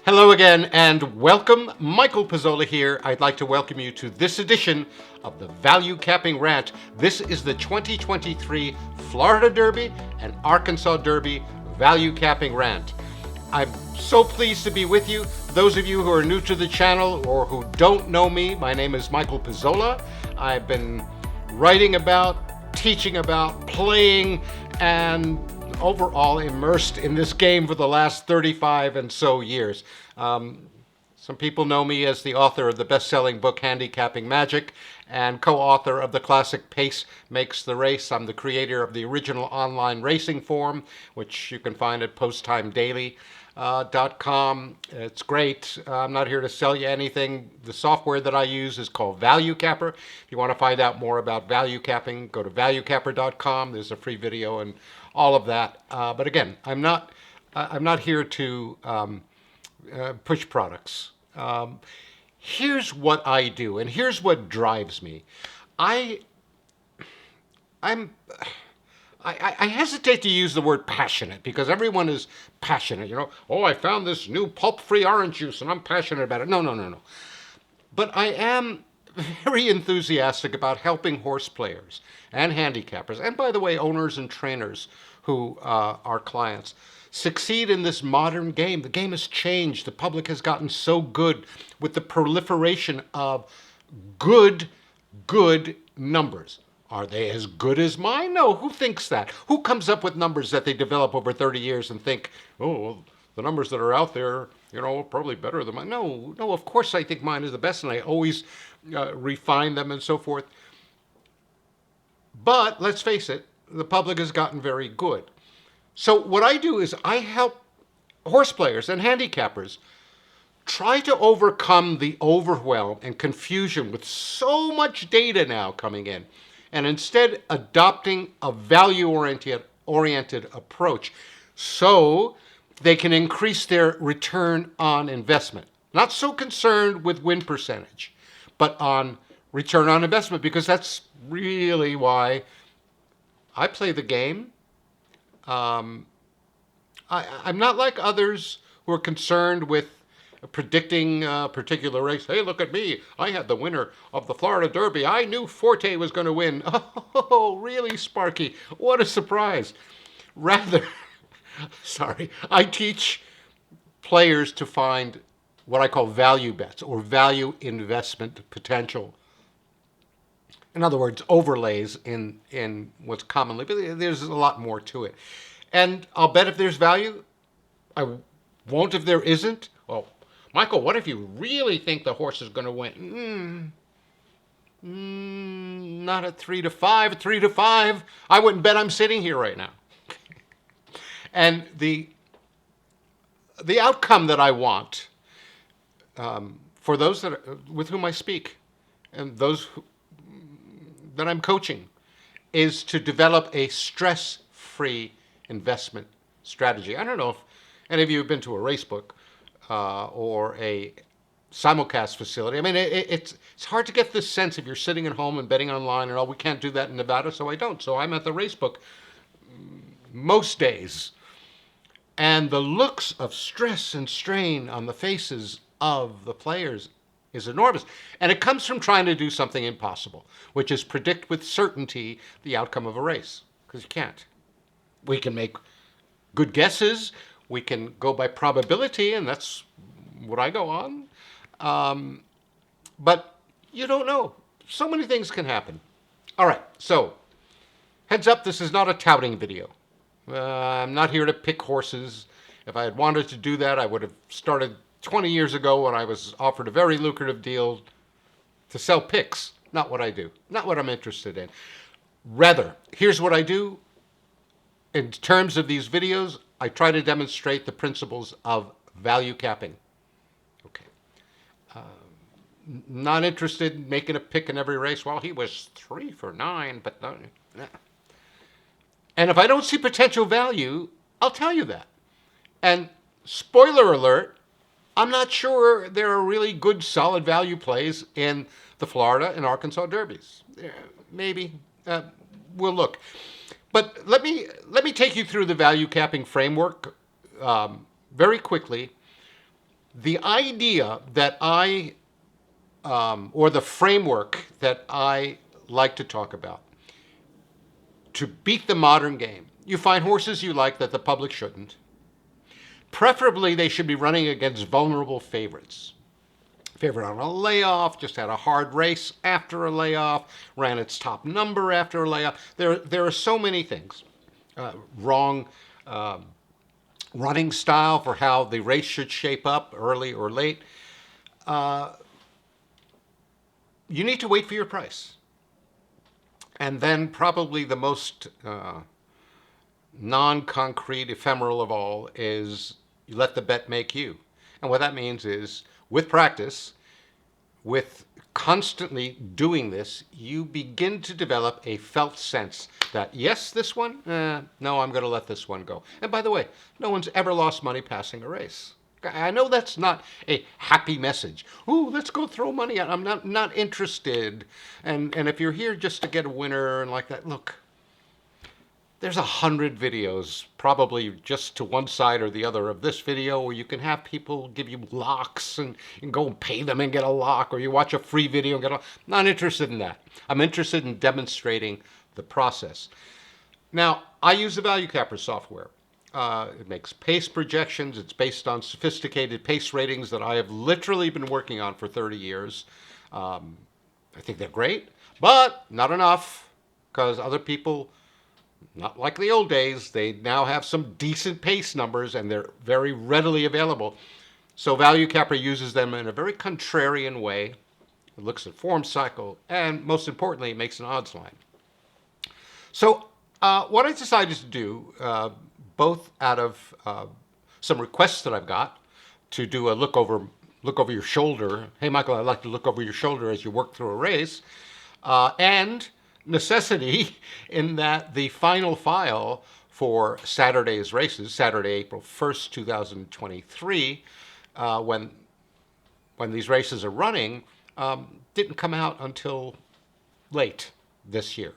Hello again and welcome. Michael Pizzolla here. I'd like to welcome you to this edition of the Value Capping Rant. This is the 2023 Florida Derby and Arkansas Derby Value Capping Rant. I'm so pleased to be with you. Those of you who are new to the channel or who don't know me, my name is Michael Pizzolla. I've been writing about, teaching about, playing, and overall immersed in this game for the last 35 and so years. Some people know me as the author of the best-selling book Handicapping Magic and co-author of the classic Pace Makes the Race. I'm the creator of the original online racing forum, which you can find at posttimedaily.com. It's great. I'm not here to sell you anything. The software that I use is called ValueCapper. If you want to find out more about ValueCapping, go to ValueCapper.com. There's a free video and all of that. But again, I'm not here to push products. Here's what I do, and here's what drives me. I hesitate to use the word passionate because everyone is passionate. You know, oh, I found this new pulp-free orange juice and I'm passionate about it. No. But I am very enthusiastic about helping horse players and handicappers, and by the way, owners and trainers who are clients, succeed in this modern game. The game has changed. The public has gotten so good with the proliferation of good numbers. Are they as good as mine? No. Who thinks that? Who comes up with numbers that they develop over 30 years and think, oh, well, the numbers that are out there, you know, are probably better than mine? No, of course I think mine is the best, and I always refine them and so forth. But let's face it, the public has gotten very good. So what I do is I help horse players and handicappers try to overcome the overwhelm and confusion with so much data now coming in, and instead adopting a value-oriented approach so they can increase their return on investment. Not so concerned with win percentage, but on return on investment, because that's really why I play the game. I'm not like others who are concerned with predicting a particular race. Hey, look at me. I had the winner of the Florida Derby. I knew Forte was going to win. Oh, really, Sparky? What a surprise. Rather, sorry, I teach players to find what I call value bets or value investment potential. In other words, overlays in what's commonly, but there's a lot more to it. And I'll bet if there's value, I won't if there isn't. Well, Michael, what if you really think the horse is going to win? Not at 3 to 5. At 3 to 5, I wouldn't bet I'm sitting here right now. And the outcome that I want for those with whom I speak and those that I'm coaching is to develop a stress-free investment strategy. I don't know if any of you have been to a race book or a simulcast facility. I mean, it's hard to get this sense if you're sitting at home and betting online and, oh, we can't do that in Nevada, so I don't. So I'm at the race book most days. And the looks of stress and strain on the faces of the players is enormous. And it comes from trying to do something impossible, which is predict with certainty the outcome of a race, because you can't. We can make good guesses. We can go by probability, and that's what I go on. But you don't know. So many things can happen. All right, so heads up, this is not a touting video. I'm not here to pick horses. If I had wanted to do that, I would have started 20 years ago when I was offered a very lucrative deal to sell picks. Not what I do. Not what I'm interested in. Rather, here's what I do. In terms of these videos, I try to demonstrate the principles of value capping. Okay. Not interested in making a pick in every race. Well, he was 3 for 9, but no. And if I don't see potential value, I'll tell you that. And spoiler alert, I'm not sure there are really good, solid value plays in the Florida and Arkansas Derbies. Maybe. We'll look. But let me take you through the value capping framework very quickly The idea that or the framework that I like to talk about to beat the modern game, you find horses you like that the public shouldn't. Preferably, they should be running against vulnerable favorites. Favorite on a layoff, just had a hard race after a layoff, ran its top number after a layoff. There are so many things. Wrong running style for how the race should shape up, early or late. You need to wait for your price. And then probably the most non-concrete, ephemeral of all is you let the bet make you. And what that means is, with practice, with constantly doing this, you begin to develop a felt sense that, yes, this one, no, I'm going to let this one go. And by the way, no one's ever lost money passing a race. I know that's not a happy message. Ooh, let's go throw money out. I'm not interested. And if you're here just to get a winner and like that, look, there's 100 videos, probably just to one side or the other of this video, where you can have people give you locks and you can go and pay them and get a lock, or you watch a free video and get a lock. I'm not interested in that. I'm interested in demonstrating the process. Now, I use the ValueCapper software. It makes pace projections. It's based on sophisticated pace ratings that I have literally been working on for 30 years. I think they're great, but not enough, because other people, not like the old days, they now have some decent pace numbers and they're very readily available. So ValueCapper uses them in a very contrarian way. It looks at form cycle and, most importantly, it makes an odds line. So what I decided to do, both out of some requests that I've got to do a look over your shoulder. Hey, Michael, I'd like to look over your shoulder as you work through a race, and necessity in that the final file for Saturday's races, Saturday, April 1st, 2023, when these races are running, didn't come out until late this year.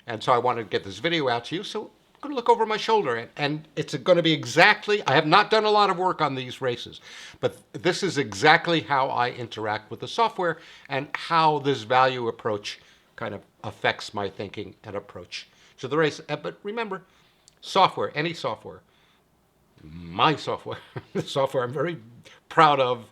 And so I wanted to get this video out to you, so I'm going to look over my shoulder, and it's going to be exactly, I have not done a lot of work on these races, but this is exactly how I interact with the software and how this value approach kind of affects my thinking and approach to the race. But remember, software, any software, my software, the software I'm very proud of,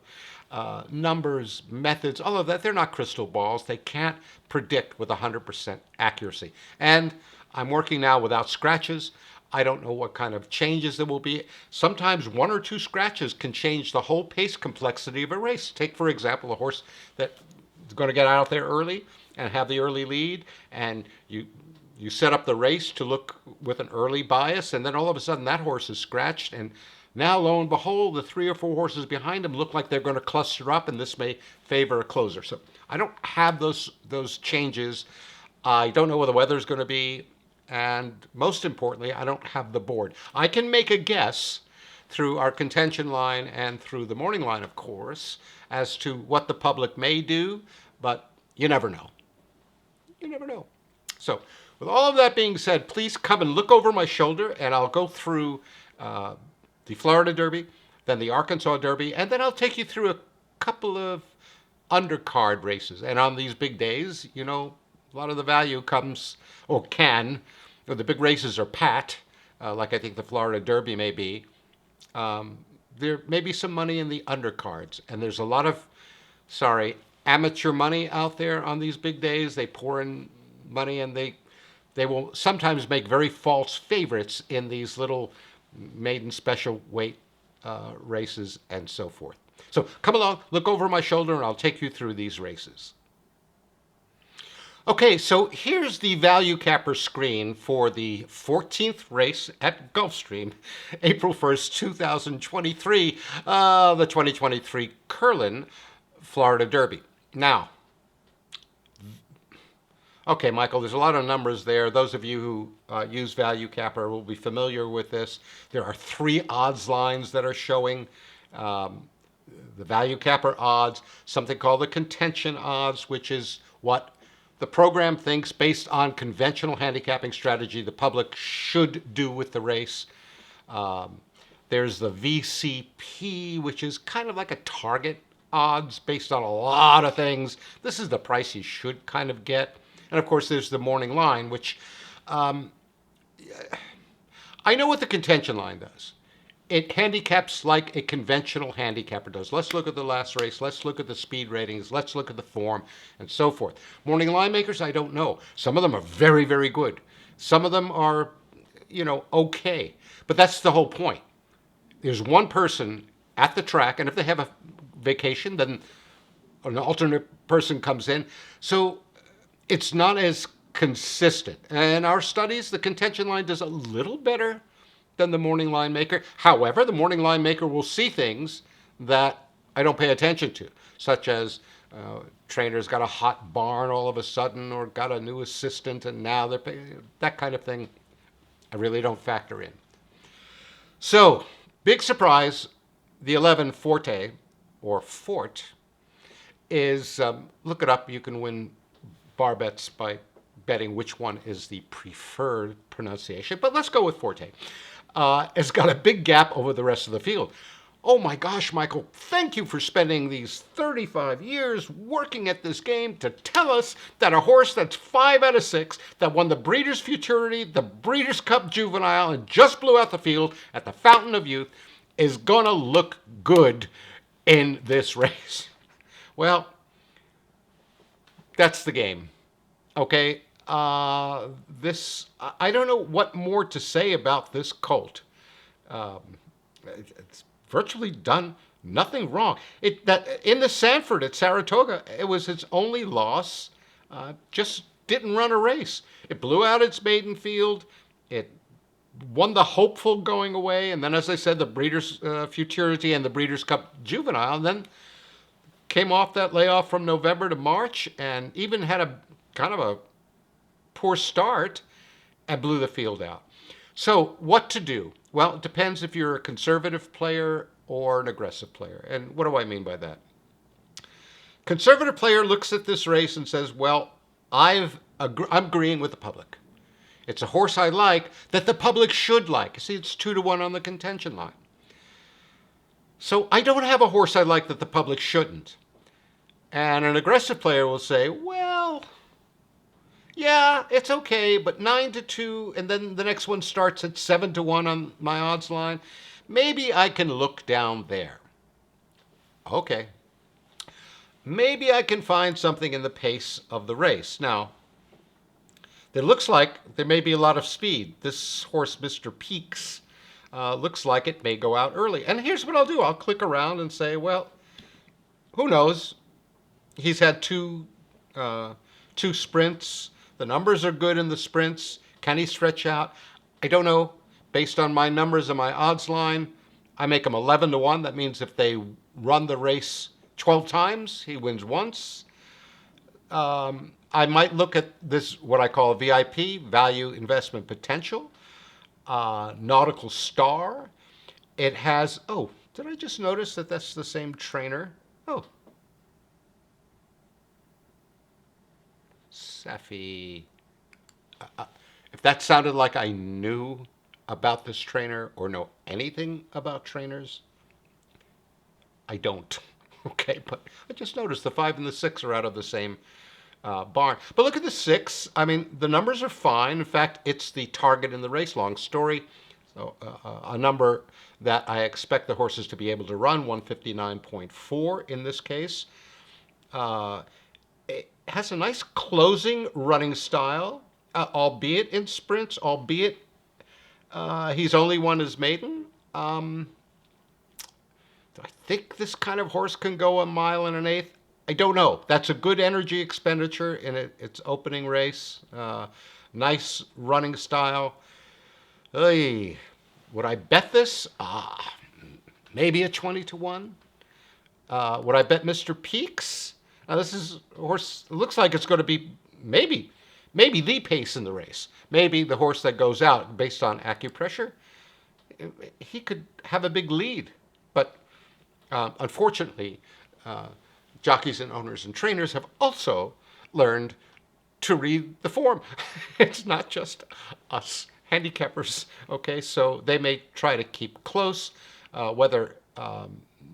numbers, methods, all of that, they're not crystal balls. They can't predict with 100% accuracy. And I'm working now without scratches. I don't know what kind of changes there will be. Sometimes one or two scratches can change the whole pace complexity of a race. Take, for example, a horse that is going to get out there early and have the early lead, and you set up the race to look with an early bias, and then all of a sudden that horse is scratched, and now, lo and behold, the 3 or 4 horses behind him look like they're going to cluster up, and this may favor a closer. So I don't have those changes. I don't know what the weather's going to be, and most importantly, I don't have the board. I can make a guess through our contention line and through the morning line, of course, as to what the public may do, but you never know. You never know. So with all of that being said, please come and look over my shoulder, and I'll go through the Florida Derby, then the Arkansas Derby, and then I'll take you through a couple of undercard races. And on these big days, you know, a lot of the value comes, or can, or the big races are pat, like I think the Florida Derby may be. There may be some money in the undercards, and there's a lot of, amateur money out there on these big days. They pour in money, and they will sometimes make very false favorites in these little maiden special weight races and so forth. So come along, look over my shoulder, and I'll take you through these races. Okay, so here's the ValueCapper screen for the 14th race at Gulfstream, April 1st, 2023, the 2023 Curlin Florida Derby. Now, okay, Michael, there's a lot of numbers there. Those of you who use ValueCapper will be familiar with this. There are 3 odds lines that are showing the ValueCapper odds, something called the contention odds, which is what the program thinks, based on conventional handicapping strategy, the public should do with the race. There's the VCP, which is kind of like a target odds based on a lot of things. This is the price you should kind of get. And of course, there's the morning line, which I know what the contention line does. It handicaps like a conventional handicapper does. Let's look at the last race. Let's look at the speed ratings. Let's look at the form and so forth. Morning line makers, I don't know. Some of them are very, very good. Some of them are, okay. But that's the whole point. There's one person at the track, and if they have a vacation, then an alternate person comes in. So it's not as consistent. And our studies, the contention line does a little better than the morning line maker. However, the morning line maker will see things that I don't pay attention to, such as trainers got a hot barn all of a sudden, or got a new assistant and now they're paying, that kind of thing. I really don't factor in. So, big surprise, the 11 Forte, or Fort, is, look it up, you can win bar bets by betting which one is the preferred pronunciation. But let's go with Forte. It's got a big gap over the rest of the field. Oh my gosh, Michael, thank you for spending these 35 years working at this game to tell us that a horse that's 5 out of 6, that won the Breeders' Futurity, the Breeders' Cup Juvenile, and just blew out the field at the Fountain of Youth, is going to look good in this race. Well, that's the game. Okay? I don't know what more to say about this colt. It's virtually done nothing wrong. In the Sanford at Saratoga, it was its only loss. Just didn't run a race. It blew out its maiden field. It won the hopeful going away, and then, as I said, the Breeders' Futurity and the Breeders' Cup Juvenile, and then came off that layoff from November to March, and even had a kind of a poor start and blew the field out. So what to do? Well, it depends if you're a conservative player or an aggressive player. And what do I mean by that? Conservative player looks at this race and says, well, I'm agreeing with the public. It's a horse I like that the public should like. See, it's 2-1 on the contention line. So I don't have a horse I like that the public shouldn't. And an aggressive player will say, well, yeah, it's okay, but 9-2, and then the next one starts at 7-1 on my odds line. Maybe I can look down there. Okay. Maybe I can find something in the pace of the race. Now, it looks like there may be a lot of speed. This horse, Mr. Peaks, looks like it may go out early. And here's what I'll do. I'll click around and say, well, who knows? He's had two sprints. The numbers are good in the sprints. Can he stretch out? I don't know. Based on my numbers and my odds line, I make him 11-1. That means if they run the race 12 times, he wins once. I might look at this, what I call a VIP, Value Investment Potential, Nautical Star. It has, oh, did I just notice that that's the same trainer? Oh. Safi. If that sounded like I knew about this trainer or know anything about trainers, I don't. Okay, but I just noticed the 5 and the 6 are out of the same barn. But look at the 6. I mean, the numbers are fine. In fact, it's the target in the race. Long story. So a number that I expect the horses to be able to run, 159.4 in this case. It has a nice closing running style, albeit in sprints, albeit he's only won his maiden. I think this kind of horse can go 1 mile and an eighth. I don't know. That's a good energy expenditure in its opening race. Nice running style. Hey, would I bet this? Maybe a 20-1. Would I bet Mr. Peaks? Now this is a horse, it looks like it's going to be maybe the pace in the race. Maybe the horse that goes out based on acupressure. He could have a big lead. But unfortunately, jockeys and owners and trainers have also learned to read the form. It's not just us handicappers. Okay, so they may try to keep close. Whether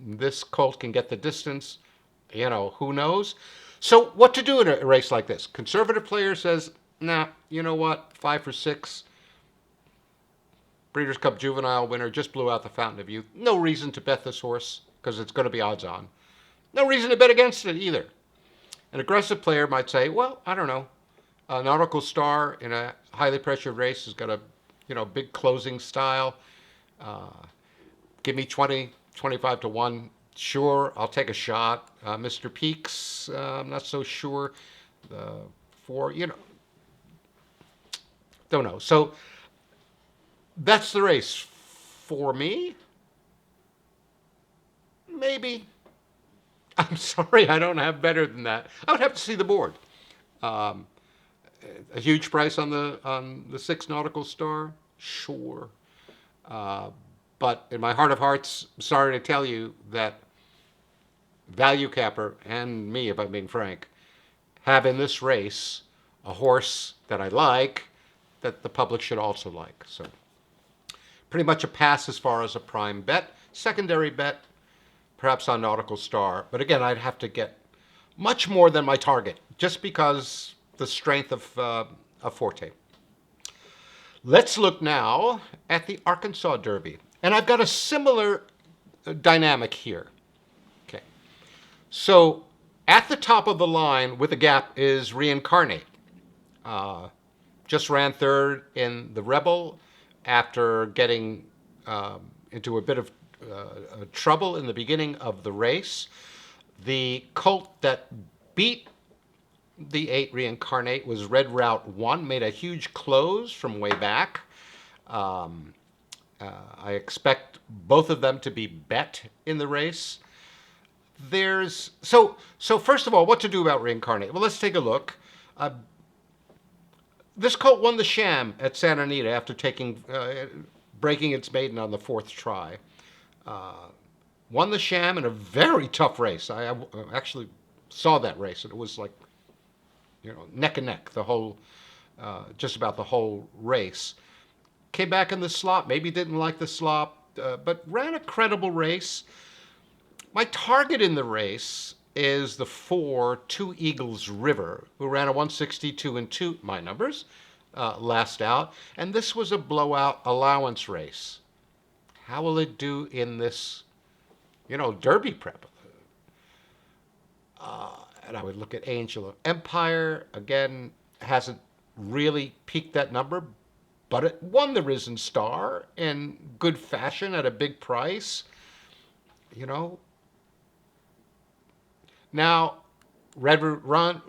this colt can get the distance, who knows? So what to do in a race like this? Conservative player says, nah, you know what? 5 for 6. Breeders' Cup Juvenile winner just blew out the Fountain of Youth. No reason to bet this horse because it's going to be odds on. No reason to bet against it either. An aggressive player might say, well, I don't know. A Nautical Star in a highly pressured race has got a big closing style. Give me 20, 25 to 1. Sure, I'll take a shot. Mr. Peaks, I'm not so sure. The 4, don't know. So that's the race for me. Maybe. I'm sorry, I don't have better than that. I would have to see the board. A huge price on the 6 Nautical Star, sure. But in my heart of hearts, I'm sorry to tell you that ValueCapper and me, if I'm being frank, have in this race a horse that I like that the public should also like. So pretty much a pass as far as a prime bet. Secondary bet, perhaps on Nautical Star. But again, I'd have to get much more than my target just because the strength of Forte. Let's look now at the Arkansas Derby. And I've got a similar dynamic here. Okay. So at the top of the line with a gap is Reincarnate. Just ran third in the Rebel after getting into a bit of trouble in the beginning of the race. The colt that beat the 8 Reincarnate was Red Route 1, made a huge close from way back. I expect both of them to be bet in the race. So first of all, what to do about Reincarnate? Well, let's take a look. This colt won the Sham at Santa Anita after breaking its maiden on the 4th try. Won the Sham in a very tough race. I actually saw that race, and it was like, neck and neck, just about the whole race. Came back in the slop, maybe didn't like the slop, but ran a credible race. My target in the race is the 4, 2 Eagles River, who ran a 162 and 2, my numbers, last out. And this was a blowout allowance race. How will it do in this, Derby prep? And I would look at Angel of Empire. Again, hasn't really peaked that number, but it won the Risen Star in good fashion at a big price. Now, Red Run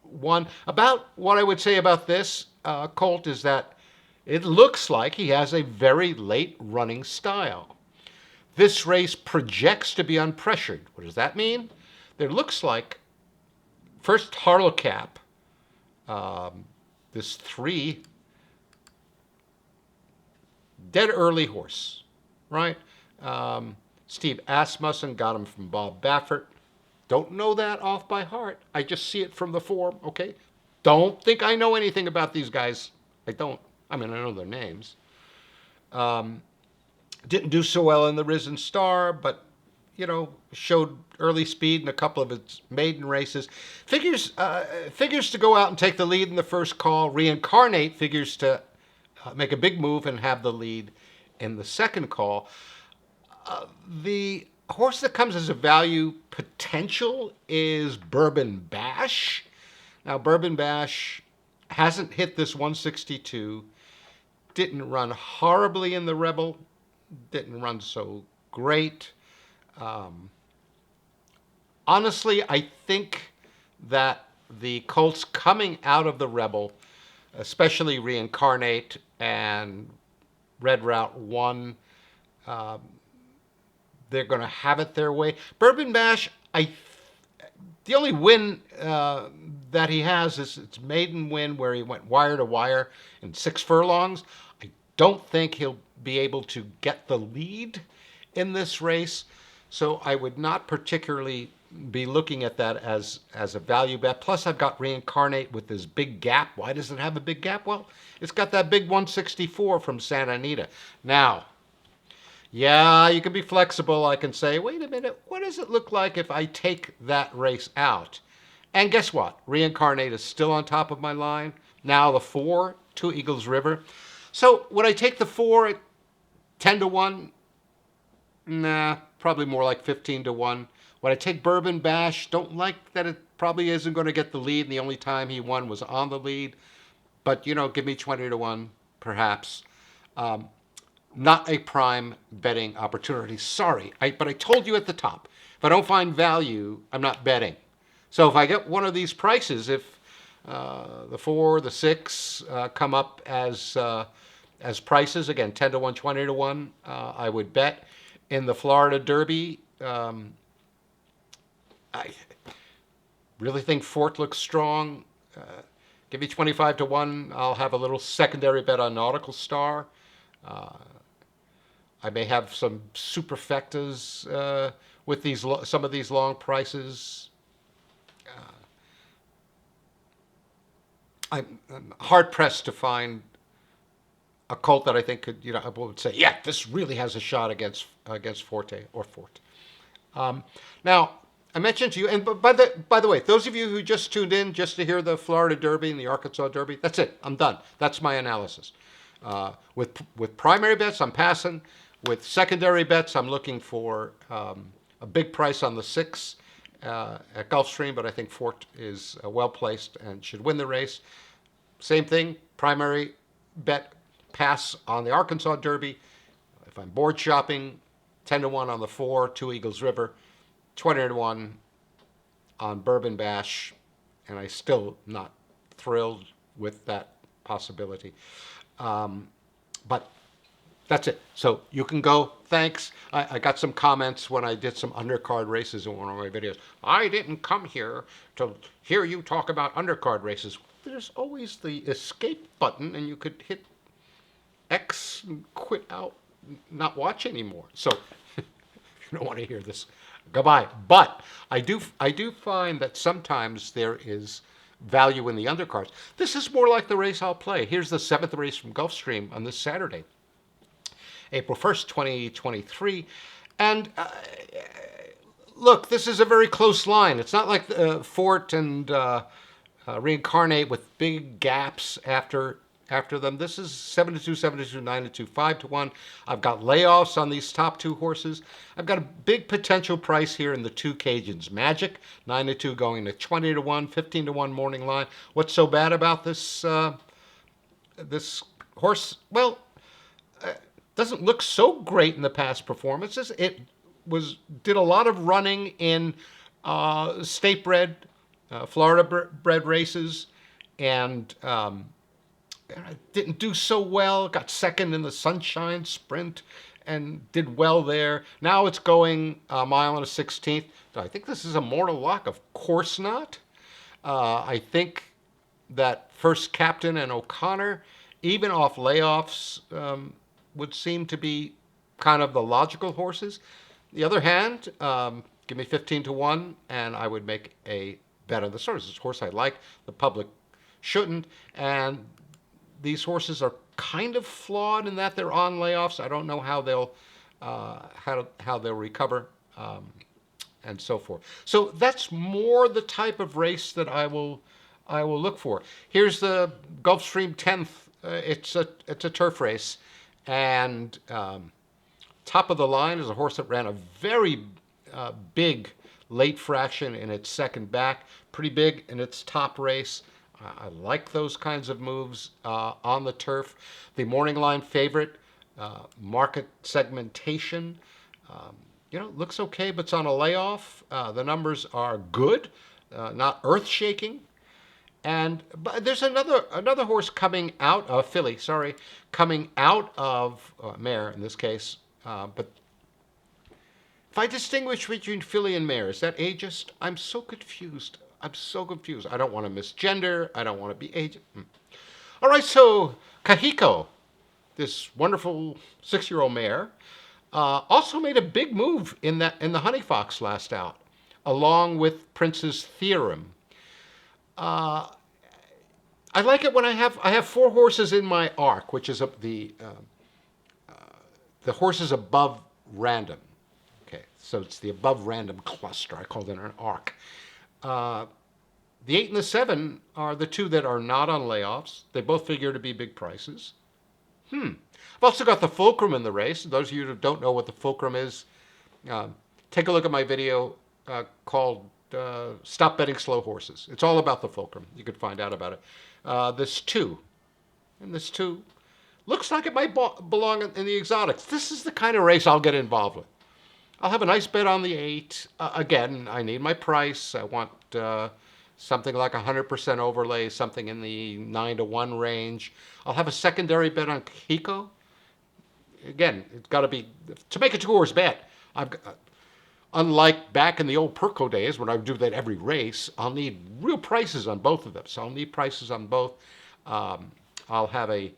1. About what I would say about this colt is that it looks like he has a very late running style. This race projects to be unpressured. What does that mean? There looks like first Harlowcap, this 3, dead early horse, right? Steve Asmussen got him from Bob Baffert. Don't know that off by heart. I just see it from the form, okay? Don't think I know anything about these guys. I don't. I mean, I know their names. Didn't do so well in the Risen Star, but, showed early speed in a couple of its maiden races. Figures to go out and take the lead in the first call. Reincarnate figures to make a big move and have the lead in the second call. The horse that comes as a value potential is Bourbon Bash. Now, Bourbon Bash hasn't hit this 162, didn't run horribly in the Rebel, didn't run so great. Honestly, I think that the colts coming out of the Rebel, especially Reincarnate and Red Route 1, they're going to have it their way. Bourbon Bash, the only win that he has is its maiden win where he went wire to wire in 6 furlongs. I don't think he'll be able to get the lead in this race, so I would not particularly be looking at that as a value bet. Plus, I've got Reincarnate with this big gap. Why does it have a big gap? Well, it's got that big 164 from Santa Anita. Now, yeah, you can be flexible. I can say, wait a minute, what does it look like if I take that race out? And guess what? Reincarnate is still on top of my line. Now the 4, 2 Eagles River. So would I take the 4 at 10 to 1? Nah, probably more like 15 to 1. Would I take Bourbon Bash? Don't like that it probably isn't going to get the lead, and the only time he won was on the lead. But, give me 20 to 1, perhaps. Not a prime betting opportunity. Sorry, but I told you at the top, if I don't find value, I'm not betting. So if I get one of these prices, if the 4, the 6 come up as prices, again, 10 to 1, 20 to 1, I would bet. In the Florida Derby, I really think Fort looks strong. Give me 25 to 1. I'll have a little secondary bet on Nautical Star. I may have some superfectas with some of these long prices. I'm hard pressed to find a colt that I think could, I would say, yeah, this really has a shot against Forte or Fort. Now, I mentioned to you, and by the way, those of you who just tuned in just to hear the Florida Derby and the Arkansas Derby, that's it. I'm done. That's my analysis. With primary bets, I'm passing. With secondary bets, I'm looking for a big price on the 6 at Gulfstream, but I think Fort is well placed and should win the race. Same thing, primary bet pass on the Arkansas Derby. If I'm board shopping, 10 to 1 on the 4, 2 Eagles River, 20 to 1 on Bourbon Bash, and I still not thrilled with that possibility. But that's it. So you can go. Thanks. I got some comments when I did some undercard races in one of my videos. I didn't come here to hear you talk about undercard races. There's always the escape button, and you could hit X and quit out, not watch anymore. So if you don't want to hear this, goodbye. But I do find that sometimes there is value in the undercards. This is more like the race I'll play. Here's the 7th race from Gulfstream on this Saturday, April 1st, 2023. And look, this is a very close line. It's not like Fort and Reincarnate with big gaps after them. This is 7 to 2, 7 to 2, 9 to 2, 5 to 1. I've got layoffs on these top 2 horses. I've got a big potential price here in the 2 Cajuns. Magic, 9 to 2 going to 20 to 1, 15 to 1 morning line. What's so bad about this this horse? Well, doesn't look so great in the past performances. It did a lot of running in state bred, Florida bred races, and didn't do so well. Got second in the Sunshine Sprint and did well there. Now it's going a mile and a 16th. Do I think this is a mortal lock? Of course not. I think that First Captain and O'Connor, even off layoffs, would seem to be kind of the logical horses. The other hand, give me 15 to 1, and I would make a bet on this horse. This horse I like. The public shouldn't. And these horses are kind of flawed in that they're on layoffs. I don't know how they'll recover, and so forth. So that's more the type of race that I will look for. Here's the Gulfstream 10th. It's a turf race, and top of the line is a horse that ran a very big late fraction in its second back, pretty big in its top race. I like those kinds of moves on the turf. The morning line favorite, market segmentation, looks okay, but it's on a layoff. The numbers are good, not earth-shaking. But there's another horse coming out of filly, coming out of mare in this case. But if I distinguish between filly and mare, is that ageist? I'm so confused. I don't want to misgender. I don't want to be ageist. All right, so Kahiko, this wonderful 6-year-old mare, also made a big move in the Honey Fox last out. along with Prince's Theorem. Uh, I like it when I have four horses in my arc, which is the horses above random. Okay, so it's the above random cluster. I call it an arc. Uh, the 8 and the 7 are the two that are not on layoffs. They both figure to be big prices. I've also got the fulcrum in the race. Those of you who don't know what the fulcrum is, uh, take a look at my video called Stop Betting Slow Horses. It's all about the fulcrum. You could find out about it. This 2, and this 2 looks like it might belong in the exotics. This is the kind of race I'll get involved with. I'll have a nice bet on the 8. Again, I need my price. I want something like 100% overlay, something in the 9-1 range. I'll have a secondary bet on Hiko. Again, it's got to be, to make a 2-horse bet, unlike back in the old Perco days when I would do that every race, I'll need real prices on both of them. So I'll need prices on both. I'll have a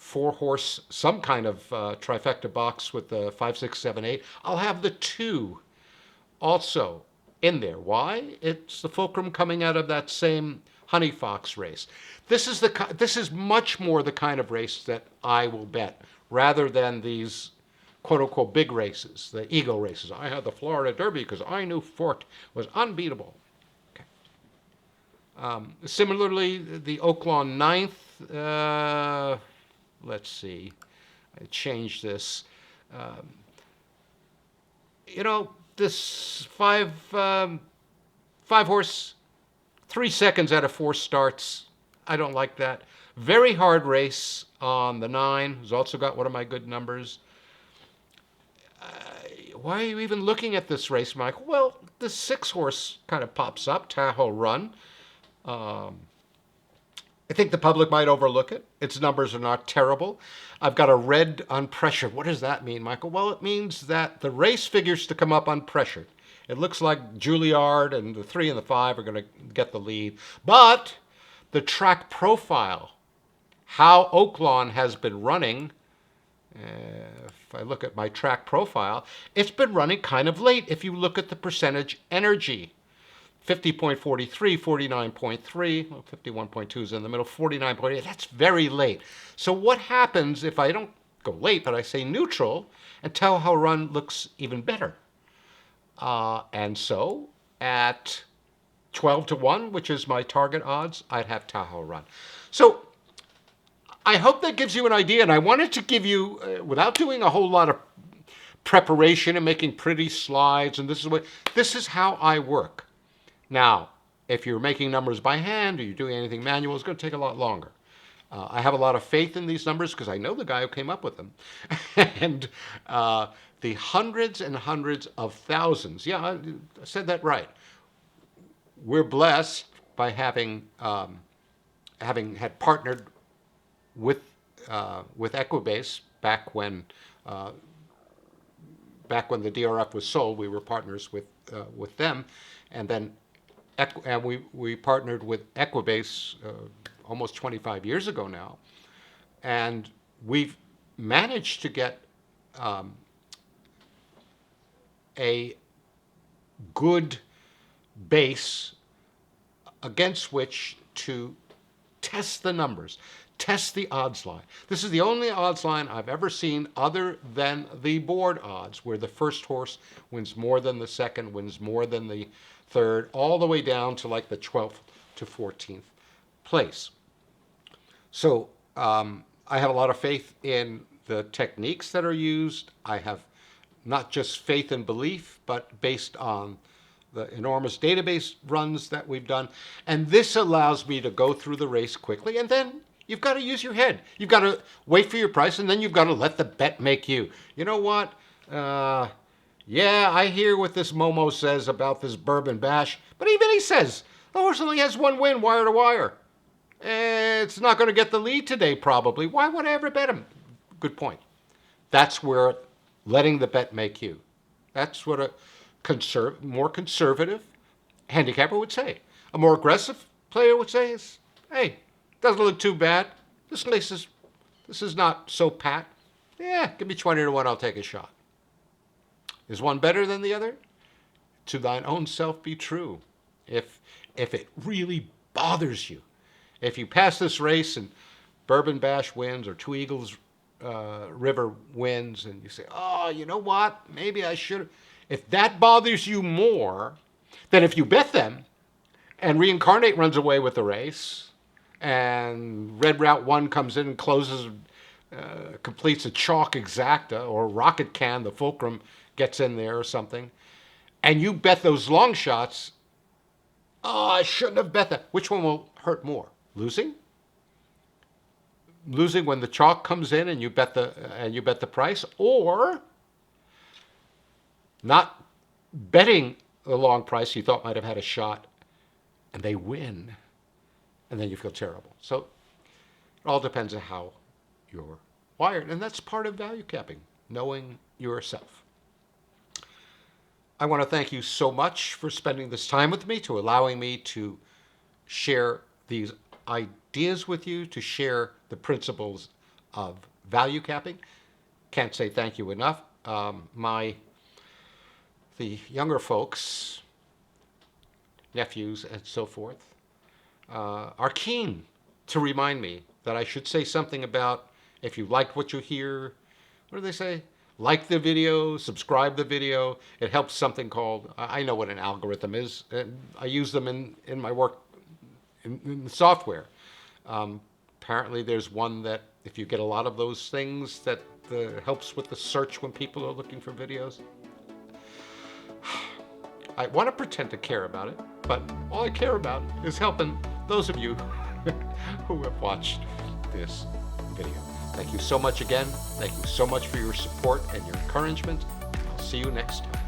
4-horse, some kind of trifecta box with the 5, 6, 7, 8. I'll have the 2 also in there. Why? It's the fulcrum coming out of that same Honey Fox race. This is much more the kind of race that I will bet rather than these quote unquote big races, the ego races. I had the Florida Derby because I knew Fort was unbeatable. Okay. Similarly, the Oaklawn 9th. Let's see. I changed this. This 5-horse, 3 seconds out of 4 starts. I don't like that. Very hard race on the 9, who's also got one of my good numbers. Why are you even looking at this race, Michael? Well, the 6-horse kind of pops up, Tahoe Run. I think the public might overlook it. Its numbers are not terrible. I've got a red unpressured. What does that mean, Michael? Well, it means that the race figures to come up unpressured. It looks like Juilliard and the 3 and the 5 are going to get the lead. But the track profile, how Oaklawn has been running, if I look at my track profile, it's been running kind of late if you look at the percentage energy. 50.43, 49.3, well, 51.2 is in the middle, 49.8, that's very late. So what happens if I don't go late, but I say neutral, and Tahoe Run looks even better? And so at 12-1, which is my target odds, I'd have Tahoe Run. So I hope that gives you an idea, and I wanted to give you, without doing a whole lot of preparation and making pretty slides, and this is how I work. Now, if you're making numbers by hand or you're doing anything manual, it's going to take a lot longer. I have a lot of faith in these numbers because I know the guy who came up with them. And the hundreds and hundreds of thousands, yeah, I said that right. We're blessed by having had partnered with Equibase back when the DRF was sold. We were partners with them, and then we partnered with Equibase almost 25 years ago now, and we've managed to get a good base against which to test the numbers, test the odds line. This is the only odds line I've ever seen other than the board odds, where the first horse wins more than the second, wins more than the third, all the way down to like the 12th to 14th place. So I have a lot of faith in the techniques that are used. I have not just faith and belief, but based on the enormous database runs that we've done. And this allows me to go through the race quickly, and then you've got to use your head. You've got to wait for your price, and then you've got to let the bet make you. You know what? Yeah, I hear what this Momo says about this Bourbon Bash, but even he says the horse only has 1 win, wire to wire. It's not going to get the lead today, probably. Why would I ever bet him? Good point. That's where letting the bet make you. That's what a more conservative handicapper would say. A more aggressive player would say is, hey, doesn't look too bad. This is not so pat. Yeah, give me 20-1, I'll take a shot. Is one better than the other? to thine own self be true. If it really bothers you, if you pass this race and Bourbon Bash wins or Two Eagles River wins, and you say, oh, you know what? Maybe I should. If that bothers you more than if you bet them and Reincarnate runs away with the race and Red Route 1 comes in and closes, completes a chalk exacta, or Rocket Can, the fulcrum, gets in there or something, and you bet those long shots, oh, I shouldn't have bet that. Which one will hurt more? Losing? Losing when the chalk comes in and you bet the price, or not betting the long price you thought might have had a shot and they win, and then you feel terrible. So it all depends on how you're wired, and that's part of value capping, knowing yourself. I want to thank you so much for spending this time with me, to allowing me to share these ideas with you, to share the principles of value capping. Can't say thank you enough. The younger folks, nephews and so forth, are keen to remind me that I should say something about, if you like what you hear, what do they say? Like the video, subscribe the video. It helps something called, I know what an algorithm is, and I use them in my work in the software. Apparently there's one that if you get a lot of those things, that helps with the search when people are looking for videos. I want to pretend to care about it, but all I care about is helping those of you who have watched this video. Thank you so much again. Thank you so much for your support and your encouragement. I'll see you next time.